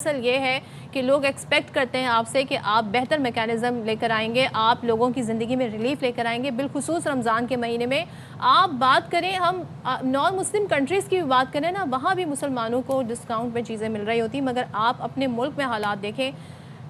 असल ये है कि लोग एक्सपेक्ट करते हैं आपसे कि आप बेहतर मैकेनिज़्म लेकर आएंगे, आप लोगों की ज़िंदगी में रिलीफ लेकर आएंगे। बिलखुसूस रमज़ान के महीने में आप बात करें, हम नॉन मुस्लिम कंट्रीज़ की भी बात करें ना, वहाँ भी मुसलमानों को डिस्काउंट में चीज़ें मिल रही होती, मगर आप अपने मुल्क में हालात देखें,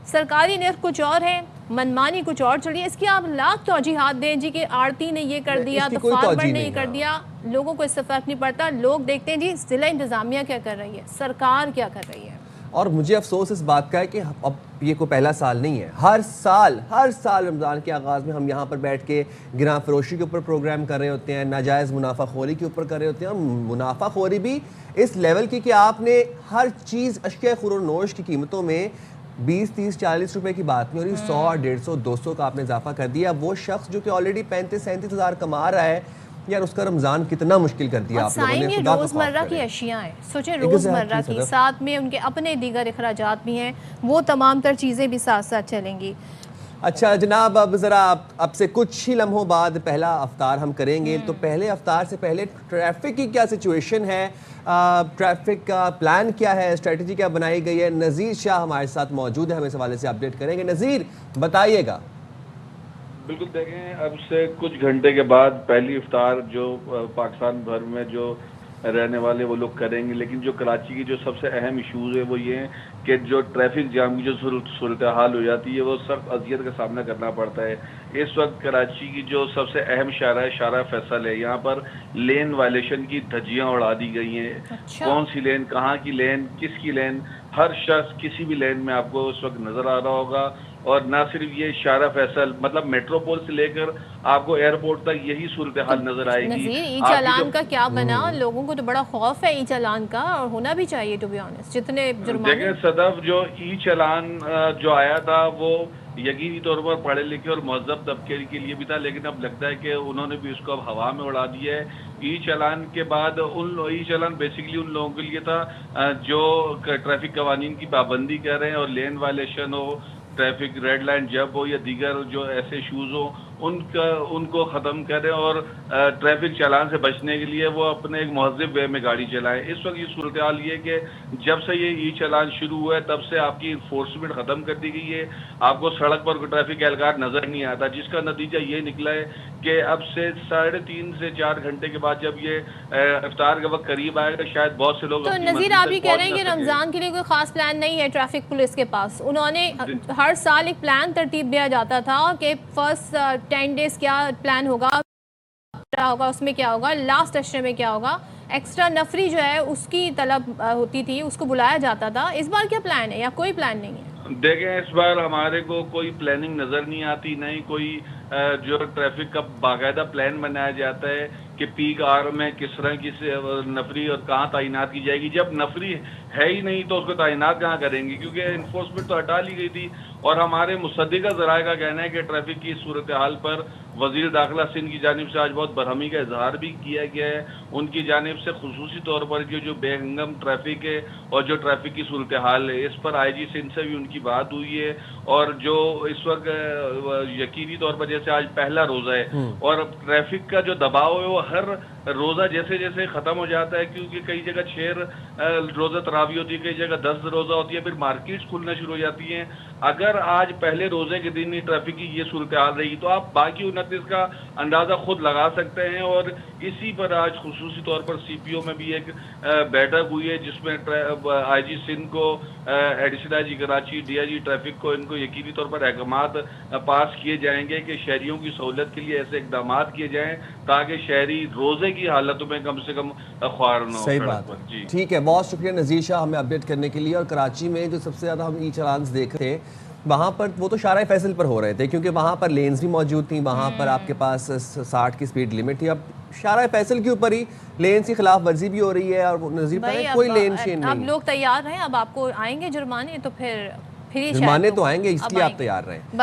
सरकारी निर्ख कुछ और है, मनमानी कुछ और चलिए। इसकी आप लाख तौजीहात दें जी कि आरती ने ये कर दिया तो फार्मर ने ये कर दिया, लोगों को इससे फ़र्क नहीं पड़ता। लोग देखते हैं जी ज़िला इंतज़ामिया क्या कर रही है, सरकार क्या कर रही है। और मुझे अफसोस इस बात का है कि अब ये कोई पहला साल नहीं है, हर साल रमज़ान के आगाज़ में हम यहाँ पर बैठ के गिरां फरोशी के ऊपर प्रोग्राम कर रहे होते हैं, नाजायज़ मुनाफाखोरी के ऊपर कर रहे होते हैं। और मुनाफाखोरी भी इस लेवल की कि आपने हर चीज़ अशिया खुरोनोश की कीमतों में 20, 30, 40 रुपए की बात नहीं हो रही, 100, 150, 200 का आपने इजाफा कर दिया। वो शख्स जो कि ऑलरेडी 35-37 हज़ार कमा रहा है, यार उसका रमज़ान कितना मुश्किल कर दिया आप लोगों ने। ये रोज़मर्रा की अशिया है, सोचें रोज़मर्रा की, साथ में उनके अपने दीगर अखराजात भी हैं, वो तमाम तर चीज़ें भी साथ साथ चलेंगी। अच्छा जनाब, अब ज़रा अब से कुछ ही लम्हों बाद पहला अफ्तार हम करेंगे, तो पहले अफ्तार से पहले ट्रैफिक की क्या सिचुएशन है, ट्रैफिक का प्लान क्या है, स्ट्रेटजी क्या बनाई गई है। नज़ीर शाह हमारे साथ मौजूद है, हम इस हवाले से अपडेट करेंगे। नज़ीर बताइएगा। बिल्कुल, देखें अब से कुछ घंटे के बाद पहली इफ्तार जो पाकिस्तान भर में जो रहने वाले वो लोग करेंगे, लेकिन जो कराची की जो सबसे अहम इशूज़ है वो ये हैं कि जो ट्रैफिक जाम की जो सूरत हाल हो जाती है वो सख्त अजियत का सामना करना पड़ता है। इस वक्त कराची की जो सबसे अहम शारा है, शारा फैसल है, यहाँ पर लेन वायलेशन की धज्जियाँ उड़ा दी गई हैं। अच्छा। कौन सी लेन, कहाँ की लेन, किसकी लेन, हर शख्स किसी भी लेन में आपको उस वक्त नजर आ रहा होगा। और ना सिर्फ ये शारा फैसल, मतलब मेट्रोपोल से लेकर आपको एयरपोर्ट तक यही सूरत हाल नजर आएगी। नज़ीर, ई चालान का क्या बना? लोगों को तो बड़ा खौफ है ई चालान का, और होना भी चाहिए टू बी ऑनेस्ट। जितने जुर्माने देखें सदफ, जो ई चालान जो आया था वो यकीनी तौर पर पढ़े लिखे और महजब तबके के लिए भी था, लेकिन अब लगता है कि उन्होंने भी उसको अब हवा में उड़ा दिया है। ई चालान के बाद ई चालान बेसिकली उन लोगों के लिए था जो ट्रैफिक कवानीन की पाबंदी कर रहे हैं, और लेन वायलेशन हो, ट्रैफिक रेड लाइन जब हो या दीगर जो ऐसे इशूज़ हो उनको ख़त्म करें, और ट्रैफिक चालान से बचने के लिए वो अपने एक महज़िब वे में गाड़ी चलाएं। इस वक्त ये सूरत हाल ये कि जब से ये ई चालान शुरू हुआ है तब से आपकी इन्फोर्समेंट ख़त्म कर दी गई है, आपको सड़क पर कोई ट्रैफिक एहलकार नज़र नहीं आता, जिसका नतीजा ये निकला है कि अब से 3.5 से 4 घंटे के बाद जब ये इफ्तार का वक्त करीब आएगा, शायद बहुत से लोग। तो नज़ीर, आप ये कह रहे हैं कि रमज़ान के लिए कोई ख़ास प्लान नहीं है ट्रैफिक पुलिस के पास? उन्होंने हर साल एक प्लान तरतीब दिया जाता था कि फर्स्ट 10 डेज क्या प्लान होगा, उसमें क्या होगा, लास्ट अशरे में क्या होगा, एक्स्ट्रा नफरी जो है उसकी तलब होती थी, उसको बुलाया जाता था। इस बार क्या प्लान है या कोई प्लान नहीं है? देखें, इस बार हमारे को कोई प्लानिंग नज़र नहीं आती, नहीं कोई जो ट्रैफिक का बाकायदा प्लान बनाया जाता है कि पीक आवर में किस तरह की नफरी और कहाँ तैनात की जाएगी। जब नफरी है ही नहीं तो उसको तैनात कहाँ करेंगे, क्योंकि इन्फोर्समेंट तो हटा ली गई थी। और हमारे मुसद्दिक़ा ज़राए का कहना है कि ट्रैफिक की सूरत हाल पर वज़ीर दाखिला सिंध की जानिब से आज बहुत बरहमी का इजहार भी किया गया है। उनकी जानिब से खुसूसी तौर पर जो बेहंगम ट्रैफिक है और जो ट्रैफिक की सूरत हाल है, इस पर IG सिंध से भी उनकी बात हुई है। और जो इस वक्त यकीनी तौर पर जैसे आज पहला रोज़ा है और ट्रैफिक का जो दबाव है वो हर रोज़ा जैसे जैसे ख़त्म हो जाता है, क्योंकि कई जगह 6 रोज़ा तरावी होती है, कई जगह 10 रोज़ा होती है, फिर मार्केट्स खुलना शुरू हो जाती हैं। अगर आज पहले रोज़े के दिन ही ट्रैफिक की ये सूरत हाल रही तो आप बाकी 29 का अंदाज़ा खुद लगा सकते हैं। और इसी पर आज खुसूसी तौर पर CPO में भी एक बैठक हुई है, जिसमें IG सिंध को, additional IG Karachi, DIG traffic को, इनको यकीनी तौर पर अहकामात पास किए जाएंगे कि शहरियों की सहूलत के लिए ऐसे इकदाम किए जाएं ताकि शहरी रोज़े की हालतों में कम से कम ख्वार न हो। सही बात है जी, ठीक है, बहुत शुक्रिया नज़ीर शाह हमें अपडेट करने के लिए। और कराची में जो सबसे ज़्यादा हम ई चालान देख रहे थे वहाँ पर वो तो शारा फैसल पर हो रहे थे, क्योंकि वहाँ पर लेन्स भी मौजूद थी, वहाँ पर आपके पास 60 की स्पीड लिमिट थी। अब शारा फैसल के ऊपर ही लेन्स की खिलाफ वर्जी भी हो रही है और नज़ीर पर कोई लेन शेन नहीं। अब लोग तैयार हैं, अब आपको आएंगे जुर्माने, तो फिर जुर्माने तो आएंगे, इसलिए आप तैयार रहें।